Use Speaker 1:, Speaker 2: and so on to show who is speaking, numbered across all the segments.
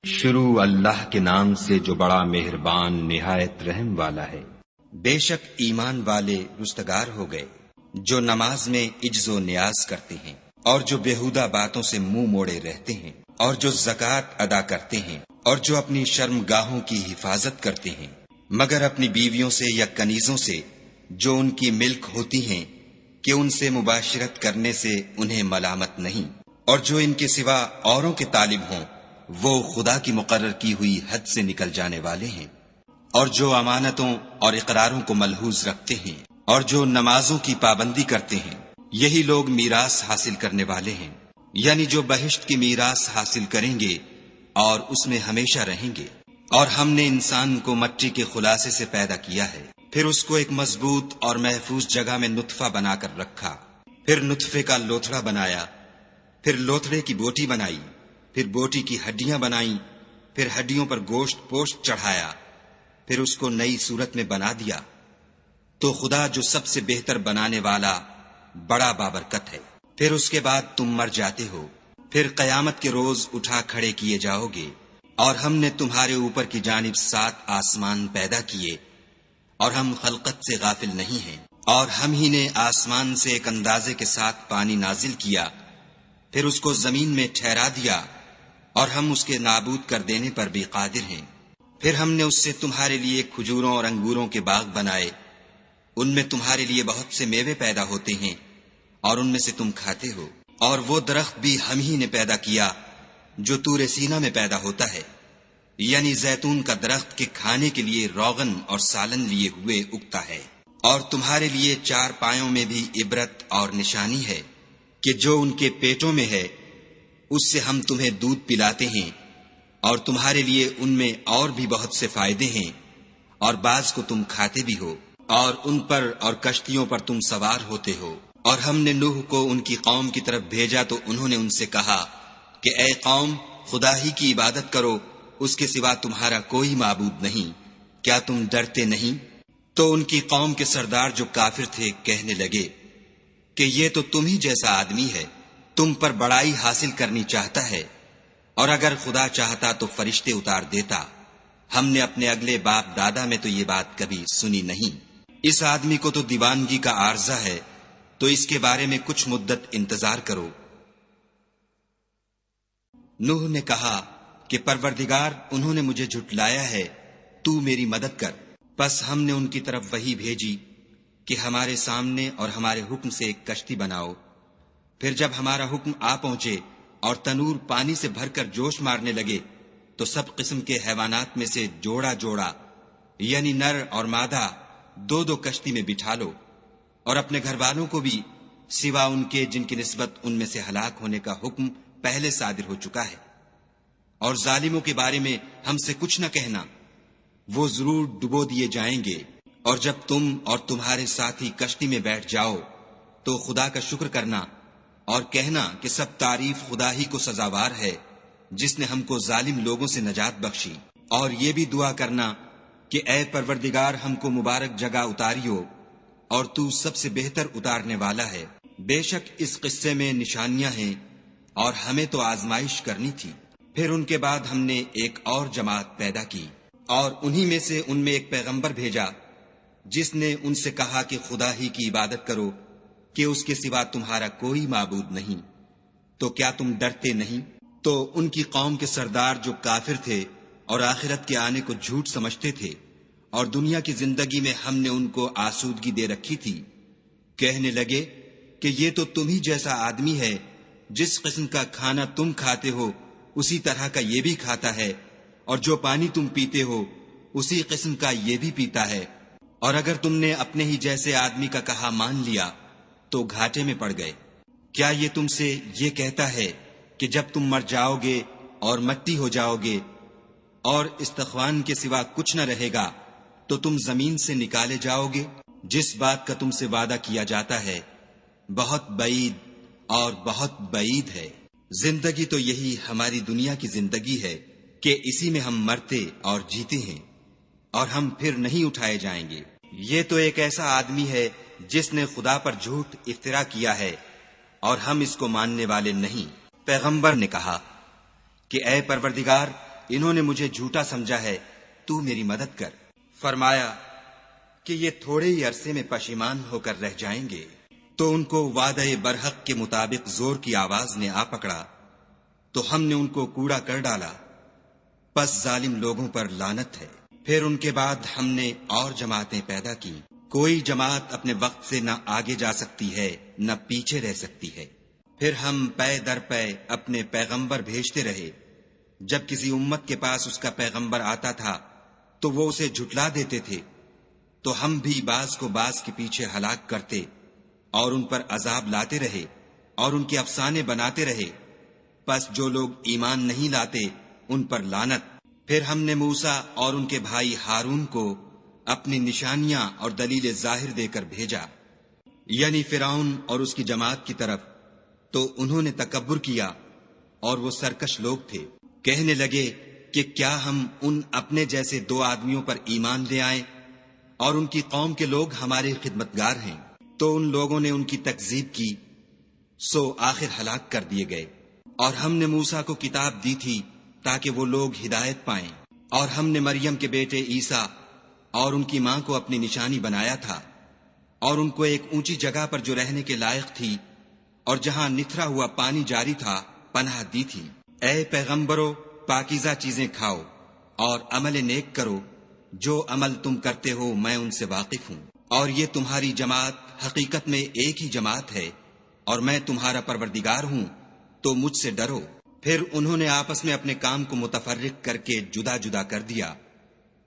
Speaker 1: شروع اللہ کے نام سے جو بڑا مہربان نہایت رحم والا ہے۔
Speaker 2: بے شک ایمان والے رستگار ہو گئے جو نماز میں عجز و نیاز کرتے ہیں اور جو بیہودہ باتوں سے منہ موڑے رہتے ہیں اور جو زکوٰۃ ادا کرتے ہیں اور جو اپنی شرم گاہوں کی حفاظت کرتے ہیں مگر اپنی بیویوں سے یا کنیزوں سے جو ان کی ملک ہوتی ہیں کہ ان سے مباشرت کرنے سے انہیں ملامت نہیں، اور جو ان کے سوا اوروں کے طالب ہوں وہ خدا کی مقرر کی ہوئی حد سے نکل جانے والے ہیں، اور جو امانتوں اور اقراروں کو ملحوظ رکھتے ہیں اور جو نمازوں کی پابندی کرتے ہیں، یہی لوگ میراث حاصل کرنے والے ہیں، یعنی جو بہشت کی میراث حاصل کریں گے اور اس میں ہمیشہ رہیں گے۔ اور ہم نے انسان کو مٹی کے خلاصے سے پیدا کیا ہے، پھر اس کو ایک مضبوط اور محفوظ جگہ میں نطفہ بنا کر رکھا، پھر نطفے کا لوتھڑا بنایا، پھر لوتھڑے کی بوٹی بنائی، پھر بوٹی کی ہڈیاں بنائیں، پھر ہڈیوں پر گوشت پوشت چڑھایا، پھر اس کو نئی صورت میں بنا دیا۔ تو خدا جو سب سے بہتر بنانے والا بڑا بابرکت ہے۔ پھر اس کے بعد تم مر جاتے ہو، پھر قیامت کے روز اٹھا کھڑے کیے جاؤ گے، اور ہم نے تمہارے اوپر کی جانب 7 آسمان پیدا کیے، اور ہم خلقت سے غافل نہیں ہیں، اور ہم ہی نے آسمان سے ایک اندازے کے ساتھ پانی نازل کیا، پھر اس کو زمین میں ٹھہرا دیا، اور ہم اس کے نابود کر دینے پر بھی قادر ہیں۔ پھر ہم نے اس سے تمہارے لیے کھجوروں اور انگوروں کے باغ بنائے، ان میں تمہارے لیے بہت سے میوے پیدا ہوتے ہیں اور ان میں سے تم کھاتے ہو۔ اور وہ درخت بھی ہم ہی نے پیدا کیا جو طور سینا میں پیدا ہوتا ہے، یعنی زیتون کا درخت کے کھانے کے لیے روغن اور سالن لیے ہوئے اگتا ہے۔ اور تمہارے لیے 4 پایوں میں بھی عبرت اور نشانی ہے کہ جو ان کے پیٹوں میں ہے اس سے ہم تمہیں دودھ پلاتے ہیں، اور تمہارے لیے ان میں اور بھی بہت سے فائدے ہیں، اور بعض کو تم کھاتے بھی ہو، اور ان پر اور کشتیوں پر تم سوار ہوتے ہو۔ اور ہم نے نوح کو ان کی قوم کی طرف بھیجا تو انہوں نے ان سے کہا کہ اے قوم، خدا ہی کی عبادت کرو، اس کے سوا تمہارا کوئی معبود نہیں، کیا تم ڈرتے نہیں؟ تو ان کی قوم کے سردار جو کافر تھے کہنے لگے کہ یہ تو تم ہی جیسا آدمی ہے، تم پر بڑائی حاصل کرنی چاہتا ہے، اور اگر خدا چاہتا تو فرشتے اتار دیتا، ہم نے اپنے اگلے باپ دادا میں تو یہ بات کبھی سنی نہیں۔ اس آدمی کو تو دیوانگی کا عارضہ ہے، تو اس کے بارے میں کچھ مدت انتظار کرو۔ نوح نے کہا کہ پروردگار، انہوں نے مجھے جھٹلایا ہے، تو میری مدد کر۔ پس ہم نے ان کی طرف وحی بھیجی کہ ہمارے سامنے اور ہمارے حکم سے ایک کشتی بناؤ۔ پھر جب ہمارا حکم آ پہنچے اور تنور پانی سے بھر کر جوش مارنے لگے تو سب قسم کے حیوانات میں سے جوڑا جوڑا، یعنی نر اور مادہ، 2 کشتی میں بٹھا لو، اور اپنے گھر والوں کو بھی سوا ان کے جن کی نسبت ان میں سے ہلاک ہونے کا حکم پہلے صادر ہو چکا ہے۔ اور ظالموں کے بارے میں ہم سے کچھ نہ کہنا، وہ ضرور ڈبو دیے جائیں گے۔ اور جب تم اور تمہارے ساتھی کشتی میں بیٹھ جاؤ تو خدا کا شکر کرنا اور کہنا کہ سب تعریف خدا ہی کو سزاوار ہے جس نے ہم کو ظالم لوگوں سے نجات بخشی۔ اور یہ بھی دعا کرنا کہ اے پروردگار، ہم کو مبارک جگہ اتاریو، اور تو سب سے بہتر اتارنے والا ہے۔ بے شک اس قصے میں نشانیاں ہیں اور ہمیں تو آزمائش کرنی تھی۔ پھر ان کے بعد ہم نے ایک اور جماعت پیدا کی، اور انہی میں سے ان میں ایک پیغمبر بھیجا جس نے ان سے کہا کہ خدا ہی کی عبادت کرو کہ اس کے سوا تمہارا کوئی معبود نہیں، تو کیا تم ڈرتے نہیں؟ تو ان کی قوم کے سردار جو کافر تھے اور آخرت کے آنے کو جھوٹ سمجھتے تھے اور دنیا کی زندگی میں ہم نے ان کو آسودگی دے رکھی تھی، کہنے لگے کہ یہ تو تم ہی جیسا آدمی ہے، جس قسم کا کھانا تم کھاتے ہو اسی طرح کا یہ بھی کھاتا ہے، اور جو پانی تم پیتے ہو اسی قسم کا یہ بھی پیتا ہے، اور اگر تم نے اپنے ہی جیسے آدمی کا کہا مان لیا تو گھاٹے میں پڑ گئے۔ کیا یہ تم سے یہ کہتا ہے کہ جب تم مر جاؤ گے اور مٹی ہو جاؤ گے اور استخوان کے سوا کچھ نہ رہے گا تو تم زمین سے نکالے جاؤ گے؟ جس بات کا تم سے وعدہ کیا جاتا ہے بہت بعید اور بہت بعید ہے۔ زندگی تو یہی ہماری دنیا کی زندگی ہے کہ اسی میں ہم مرتے اور جیتے ہیں، اور ہم پھر نہیں اٹھائے جائیں گے۔ یہ تو ایک ایسا آدمی ہے جس نے خدا پر جھوٹ افترا کیا ہے، اور ہم اس کو ماننے والے نہیں۔ پیغمبر نے کہا کہ اے پروردگار، انہوں نے مجھے جھوٹا سمجھا ہے، تو میری مدد کر۔ فرمایا کہ یہ تھوڑے ہی عرصے میں پشیمان ہو کر رہ جائیں گے۔ تو ان کو وعدہ برحق کے مطابق زور کی آواز نے آ پکڑا تو ہم نے ان کو کوڑا کر ڈالا، پس ظالم لوگوں پر لعنت ہے۔ پھر ان کے بعد ہم نے اور جماعتیں پیدا کی، کوئی جماعت اپنے وقت سے نہ آگے جا سکتی ہے نہ پیچھے رہ سکتی ہے۔ پھر ہم پے در پے اپنے پیغمبر بھیجتے رہے، جب کسی امت کے پاس اس کا پیغمبر آتا تھا تو وہ اسے جھٹلا دیتے تھے، تو ہم بھی بعض کو بعض کے پیچھے ہلاک کرتے اور ان پر عذاب لاتے رہے اور ان کے افسانے بناتے رہے۔ پس جو لوگ ایمان نہیں لاتے ان پر لعنت۔ پھر ہم نے موسیٰ اور ان کے بھائی ہارون کو اپنی نشانیاں اور دلیل ظاہر دے کر بھیجا، یعنی فرعون اور اس کی جماعت کی طرف، تو انہوں نے تکبر کیا اور وہ سرکش لوگ تھے۔ کہنے لگے کہ کیا ہم ان اپنے جیسے 2 آدمیوں پر ایمان لے آئیں اور ان کی قوم کے لوگ ہمارے خدمتگار ہیں؟ تو ان لوگوں نے ان کی تکذیب کی، سو آخر ہلاک کر دیے گئے۔ اور ہم نے موسیٰ کو کتاب دی تھی تاکہ وہ لوگ ہدایت پائیں، اور ہم نے مریم کے بیٹے عیسیٰ اور ان کی ماں کو اپنی نشانی بنایا تھا، اور ان کو ایک اونچی جگہ پر جو رہنے کے لائق تھی اور جہاں نتھرا ہوا پانی جاری تھا پناہ دی تھی۔ اے پیغمبرو، پاکیزہ چیزیں کھاؤ اور عمل نیک کرو، جو عمل تم کرتے ہو میں ان سے واقف ہوں، اور یہ تمہاری جماعت حقیقت میں ایک ہی جماعت ہے، اور میں تمہارا پروردگار ہوں، تو مجھ سے ڈرو۔ پھر انہوں نے آپس میں اپنے کام کو متفرق کر کے جدا جدا کر دیا،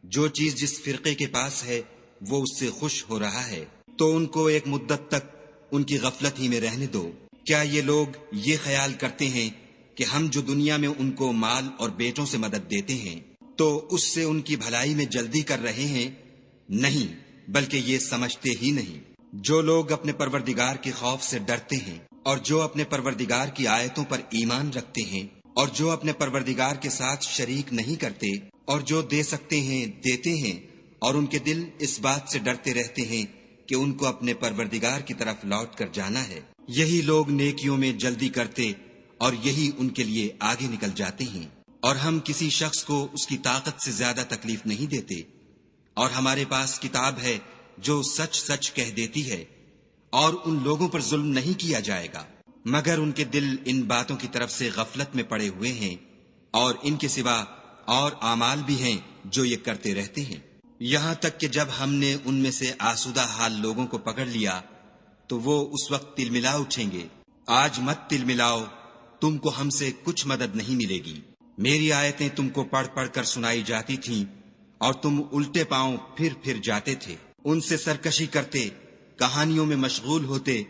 Speaker 2: جو چیز جس فرقے کے پاس ہے وہ اس سے خوش ہو رہا ہے، تو ان کو ایک مدت تک ان کی غفلت ہی میں رہنے دو۔ کیا یہ لوگ یہ خیال کرتے ہیں کہ ہم جو دنیا میں ان کو مال اور بیٹوں سے مدد دیتے ہیں تو اس سے ان کی بھلائی میں جلدی کر رہے ہیں؟ نہیں، بلکہ یہ سمجھتے ہی نہیں۔ جو لوگ اپنے پروردگار کے خوف سے ڈرتے ہیں اور جو اپنے پروردگار کی آیتوں پر ایمان رکھتے ہیں اور جو اپنے پروردگار کے ساتھ شریک نہیں کرتے اور جو دے سکتے ہیں دیتے ہیں، اور ان کے دل اس بات سے ڈرتے رہتے ہیں کہ ان کو اپنے پروردگار کی طرف لوٹ کر جانا ہے، یہی لوگ نیکیوں میں جلدی کرتے اور یہی ان کے لیے آگے نکل جاتے ہیں۔ اور ہم کسی شخص کو اس کی طاقت سے زیادہ تکلیف نہیں دیتے، اور ہمارے پاس کتاب ہے جو سچ سچ کہہ دیتی ہے، اور ان لوگوں پر ظلم نہیں کیا جائے گا، مگر ان کے دل ان باتوں کی طرف سے غفلت میں پڑے ہوئے ہیں، اور ان کے سوا اور اعمال بھی ہیں جو یہ کرتے رہتے ہیں۔ یہاں تک کہ جب ہم نے ان میں سے آسودہ حال لوگوں کو پکڑ لیا تو وہ اس وقت تل ملا اٹھیں گے، آج مت تل ملاؤ، تم کو ہم سے کچھ مدد نہیں ملے گی۔ میری آیتیں تم کو پڑھ پڑھ کر سنائی جاتی تھیں اور تم الٹے پاؤں پھر پھر جاتے تھے، ان سے سرکشی کرتے، کہانیوں میں مشغول ہوتے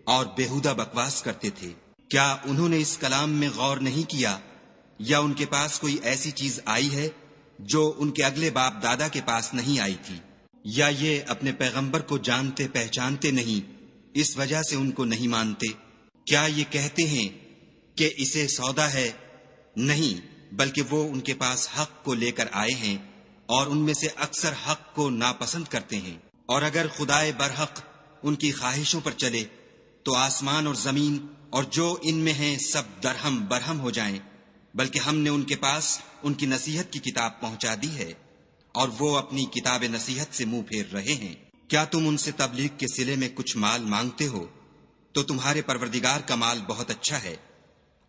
Speaker 2: اور بیہودہ بکواس کرتے تھے۔ کیا انہوں نے اس کلام میں غور نہیں کیا، یا ان کے پاس کوئی ایسی چیز آئی ہے جو ان کے اگلے باپ دادا کے پاس نہیں آئی تھی، یا یہ اپنے پیغمبر کو جانتے پہچانتے نہیں اس وجہ سے ان کو نہیں مانتے؟ کیا یہ کہتے ہیں کہ اسے سودا ہے؟ نہیں، بلکہ وہ ان کے پاس حق کو لے کر آئے ہیں، اور ان میں سے اکثر حق کو ناپسند کرتے ہیں۔ اور اگر خدائے برحق ان کی خواہشوں پر چلے تو آسمان اور زمین اور جو ان میں ہیں سب درہم برہم ہو جائیں، بلکہ ہم نے ان کے پاس ان کی نصیحت کی کتاب پہنچا دی ہے، اور وہ اپنی کتاب نصیحت سے منہ پھیر رہے ہیں۔ کیا تم ان سے تبلیغ کے صلے میں کچھ مال مانگتے ہو؟ تو تمہارے پروردگار کا مال بہت اچھا ہے،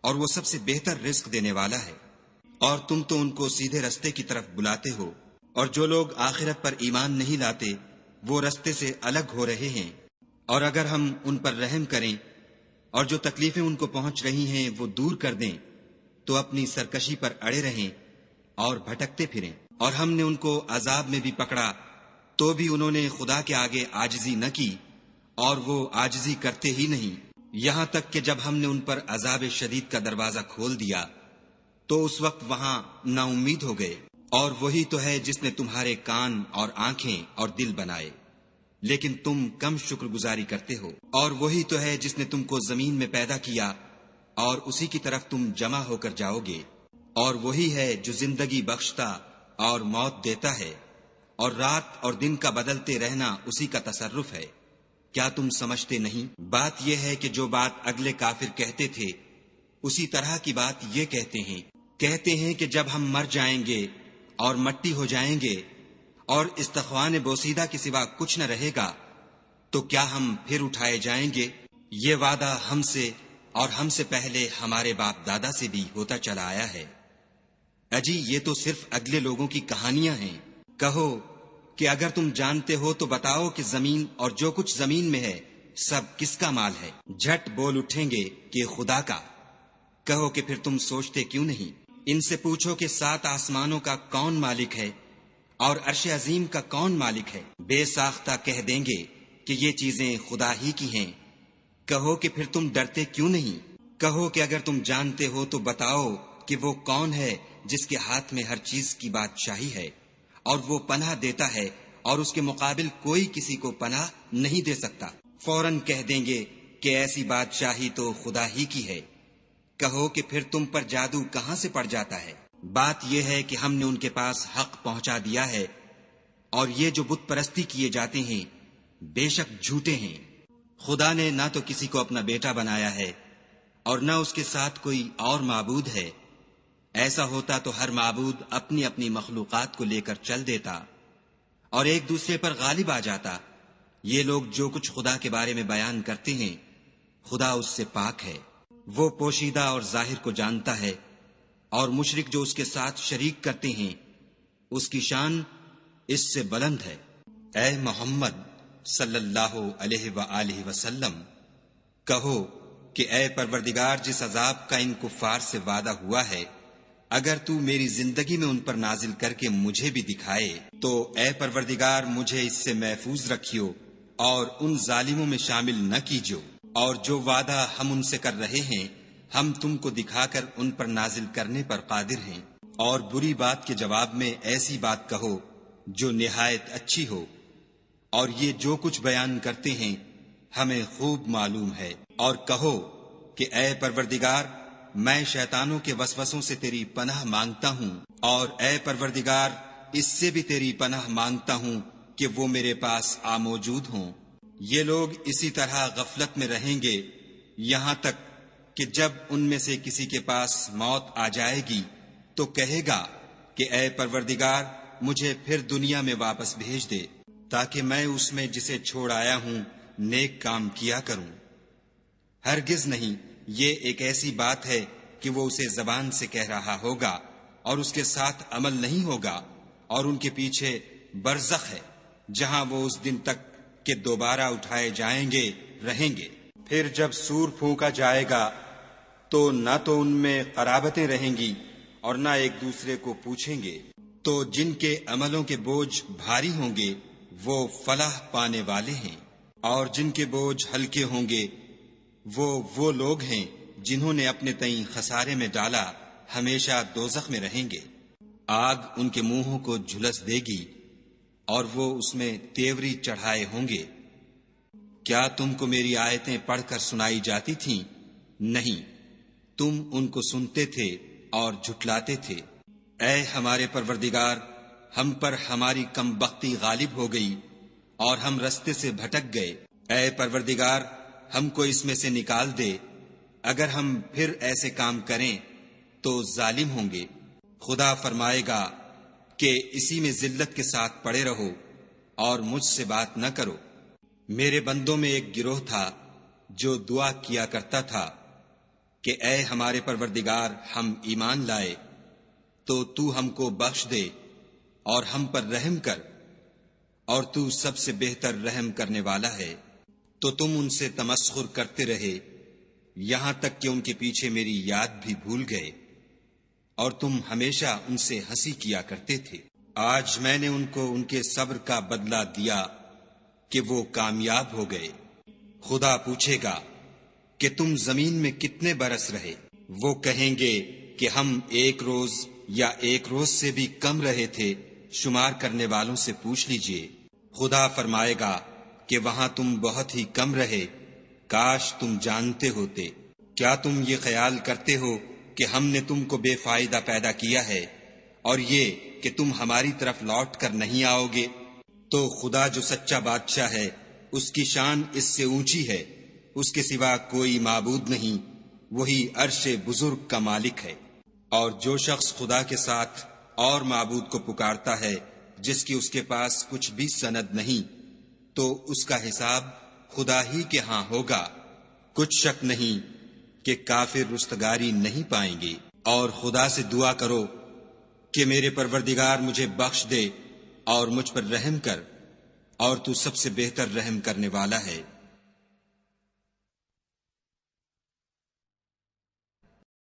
Speaker 2: اور وہ سب سے بہتر رزق دینے والا ہے، اور تم تو ان کو سیدھے رستے کی طرف بلاتے ہو، اور جو لوگ آخرت پر ایمان نہیں لاتے وہ رستے سے الگ ہو رہے ہیں۔ اور اگر ہم ان پر رحم کریں اور جو تکلیفیں ان کو پہنچ رہی ہیں وہ دور کر دیں تو اپنی سرکشی پر اڑے رہیں اور بھٹکتے پھریں۔ اور ہم نے ان کو عذاب میں بھی پکڑا تو بھی انہوں نے خدا کے آگے عاجزی نہ کی، اور وہ عاجزی کرتے ہی نہیں، یہاں تک کہ جب ہم نے ان پر عذاب شدید کا دروازہ کھول دیا تو اس وقت وہاں نا امید ہو گئے۔ اور وہی تو ہے جس نے تمہارے کان اور آنکھیں اور دل بنائے، لیکن تم کم شکر گزاری کرتے ہو۔ اور وہی تو ہے جس نے تم کو زمین میں پیدا کیا اور اسی کی طرف تم جمع ہو کر جاؤ گے۔ اور وہی ہے جو زندگی بخشتا اور موت دیتا ہے، اور رات اور دن کا بدلتے رہنا اسی کا تصرف ہے۔ کیا تم سمجھتے نہیں؟ بات یہ ہے کہ جو بات اگلے کافر کہتے تھے اسی طرح کی بات یہ کہتے ہیں، کہتے ہیں کہ جب ہم مر جائیں گے اور مٹی ہو جائیں گے اور استخوان بوسیدہ کے سوا کچھ نہ رہے گا تو کیا ہم پھر اٹھائے جائیں گے؟ یہ وعدہ ہم سے اور ہم سے پہلے ہمارے باپ دادا سے بھی ہوتا چلا آیا ہے۔ اجی یہ تو صرف اگلے لوگوں کی کہانیاں ہیں۔ کہو کہ اگر تم جانتے ہو تو بتاؤ کہ زمین اور جو کچھ زمین میں ہے سب کس کا مال ہے؟ جھٹ بول اٹھیں گے کہ خدا کا۔ کہو کہ پھر تم سوچتے کیوں نہیں؟ ان سے پوچھو کہ 7 آسمانوں کا کون مالک ہے اور عرش عظیم کا کون مالک ہے؟ بے ساختہ کہہ دیں گے کہ یہ چیزیں خدا ہی کی ہیں۔ کہو کہ پھر تم ڈرتے کیوں نہیں؟ کہو کہ اگر تم جانتے ہو تو بتاؤ کہ وہ کون ہے جس کے ہاتھ میں ہر چیز کی بادشاہی ہے اور وہ پناہ دیتا ہے اور اس کے مقابل کوئی کسی کو پناہ نہیں دے سکتا۔ فوراً کہہ دیں گے کہ ایسی بادشاہی تو خدا ہی کی ہے۔ کہو کہ پھر تم پر جادو کہاں سے پڑ جاتا ہے؟ بات یہ ہے کہ ہم نے ان کے پاس حق پہنچا دیا ہے اور یہ جو بت پرستی کیے جاتے ہیں بے شک جھوٹے ہیں۔ خدا نے نہ تو کسی کو اپنا بیٹا بنایا ہے اور نہ اس کے ساتھ کوئی اور معبود ہے۔ ایسا ہوتا تو ہر معبود اپنی اپنی مخلوقات کو لے کر چل دیتا اور ایک دوسرے پر غالب آ جاتا۔ یہ لوگ جو کچھ خدا کے بارے میں بیان کرتے ہیں خدا اس سے پاک ہے، وہ پوشیدہ اور ظاہر کو جانتا ہے، اور مشرک جو اس کے ساتھ شریک کرتے ہیں اس کی شان اس سے بلند ہے۔ اے محمد صلی اللہ علیہ وآلہ وسلم، کہو کہ اے پروردگار جس عذاب کا ان کفار سے وعدہ ہوا ہے اگر تو میری زندگی میں ان پر نازل کر کے مجھے بھی دکھائے تو اے پروردگار مجھے اس سے محفوظ رکھیو اور ان ظالموں میں شامل نہ کیجو، اور جو وعدہ ہم ان سے کر رہے ہیں ہم تم کو دکھا کر ان پر نازل کرنے پر قادر ہیں۔ اور بری بات کے جواب میں ایسی بات کہو جو نہایت اچھی ہو، اور یہ جو کچھ بیان کرتے ہیں ہمیں خوب معلوم ہے۔ اور کہو کہ اے پروردگار میں شیطانوں کے وسوسوں سے تیری پناہ مانگتا ہوں، اور اے پروردگار اس سے بھی تیری پناہ مانگتا ہوں کہ وہ میرے پاس آ موجود ہوں۔ یہ لوگ اسی طرح غفلت میں رہیں گے یہاں تک کہ جب ان میں سے کسی کے پاس موت آ جائے گی تو کہے گا کہ اے پروردگار مجھے پھر دنیا میں واپس بھیج دے تاکہ میں اس میں جسے چھوڑ آیا ہوں نیک کام کیا کروں۔ ہرگز نہیں، یہ ایک ایسی بات ہے کہ وہ اسے زبان سے کہہ رہا ہوگا اور اس کے ساتھ عمل نہیں ہوگا، اور ان کے پیچھے برزخ ہے جہاں وہ اس دن تک کہ دوبارہ اٹھائے جائیں گے رہیں گے۔ پھر جب سور پھونکا جائے گا تو نہ تو ان میں قرابتیں رہیں گی اور نہ ایک دوسرے کو پوچھیں گے، تو جن کے عملوں کے بوجھ بھاری ہوں گے وہ فلاح پانے والے ہیں، اور جن کے بوجھ ہلکے ہوں گے وہ لوگ ہیں جنہوں نے اپنے تئیں خسارے میں ڈالا، ہمیشہ دوزخ میں رہیں گے۔ آگ ان کے منہوں کو جھلس دے گی اور وہ اس میں تیوری چڑھائے ہوں گے۔ کیا تم کو میری آیتیں پڑھ کر سنائی جاتی تھیں؟ نہیں، تم ان کو سنتے تھے اور جھٹلاتے تھے۔ اے ہمارے پروردگار ہم پر ہماری کم بختی غالب ہو گئی اور ہم رستے سے بھٹک گئے۔ اے پروردگار ہم کو اس میں سے نکال دے، اگر ہم پھر ایسے کام کریں تو ظالم ہوں گے۔ خدا فرمائے گا کہ اسی میں ذلت کے ساتھ پڑے رہو اور مجھ سے بات نہ کرو۔ میرے بندوں میں ایک گروہ تھا جو دعا کیا کرتا تھا کہ اے ہمارے پروردگار ہم ایمان لائے تو تو ہم کو بخش دے اور ہم پر رحم کر، اور تو سب سے بہتر رحم کرنے والا ہے۔ تو تم ان سے تمسخر کرتے رہے یہاں تک کہ ان کے پیچھے میری یاد بھی بھول گئے، اور تم ہمیشہ ان سے ہنسی کیا کرتے تھے۔ آج میں نے ان کو ان کے صبر کا بدلہ دیا کہ وہ کامیاب ہو گئے۔ خدا پوچھے گا کہ تم زمین میں کتنے برس رہے؟ وہ کہیں گے کہ ہم 1 روز یا 1 روز سے بھی کم رہے تھے، شمار کرنے والوں سے پوچھ لیجئے۔ خدا فرمائے گا کہ وہاں تم بہت ہی کم رہے، کاش تم جانتے ہوتے۔ کیا تم یہ خیال کرتے ہو کہ ہم نے تم کو بے فائدہ پیدا کیا ہے اور یہ کہ تم ہماری طرف لوٹ کر نہیں آؤ گے؟ تو خدا جو سچا بادشاہ ہے اس کی شان اس سے اونچی ہے، اس کے سوا کوئی معبود نہیں، وہی عرش بزرگ کا مالک ہے۔ اور جو شخص خدا کے ساتھ اور معبود کو پکارتا ہے جس کی اس کے پاس کچھ بھی سند نہیں، تو اس کا حساب خدا ہی کے ہاں ہوگا۔ کچھ شک نہیں کہ کافر رستگاری نہیں پائیں گے۔ اور خدا سے دعا کرو کہ میرے پروردگار مجھے بخش دے اور مجھ پر رحم کر، اور تو سب سے بہتر رحم کرنے والا ہے۔